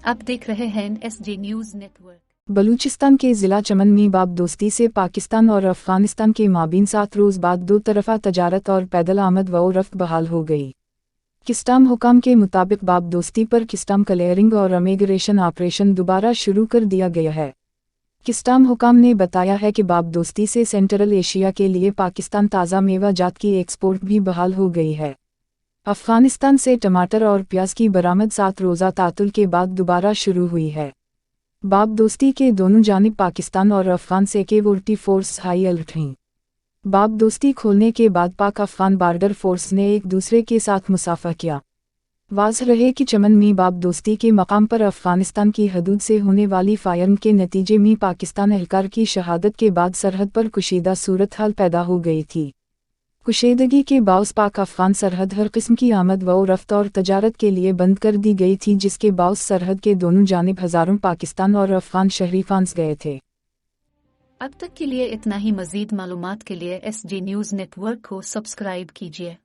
आप देख रहे हैं SG न्यूज़ नेटवर्क। बलूचिस्तान के ज़िला चमन में बाब दोस्ती से पाकिस्तान और अफ़गानिस्तान के माबीन 7 रोज़ बाद दो तरफ़ा तजारत और पैदल आमद व रफ्त बहाल हो गई। किस्टाम हुकाम के मुताबिक बाब दोस्ती पर किस्टाम क्लियरिंग और इमिग्रेशन ऑपरेशन दोबारा शुरू कर दिया गया है। किस्टाम हुकाम ने बताया है कि बाब दोस्ती से सेंट्रल एशिया के लिए पाकिस्तान ताज़ा मेवा जात की एक्सपोर्ट भी बहाल हो गई है। अफ़गानिस्तान से टमाटर और प्याज की बरामद 7 रोज़ा तातुल के बाद दोबारा शुरू हुई है। बाब दोस्ती के दोनों जानिब पाकिस्तान और Afghan security force high alert हैं। बाब दोस्ती खोलने के बाद पाक अफ़गान बॉर्डर फोर्स ने एक दूसरे के साथ मुसाफा किया। वाज़ रहे कि चमन में बाब दोस्ती के मकाम पर अफ़गानिस्तान की हदूद से होने वाली फायरिंग के नतीजे में पाकिस्तान एहलकार की शहादत के बाद सरहद पर कुशीदा सूरत हाल पैदा हो गई थी। कुशीदगी के बाउस पाक अफ़गान सरहद हर किस्म की आमद व रफ्त और तजारत के लिए बंद कर दी गई थी, जिसके बाउस सरहद के दोनों जानिब हज़ारों पाकिस्तान और अफ़गान शहरी फांस गए थे। अब तक के लिए इतना ही। मज़ीद मालूमात के लिए SG न्यूज़ नेटवर्क को सब्सक्राइब कीजिए।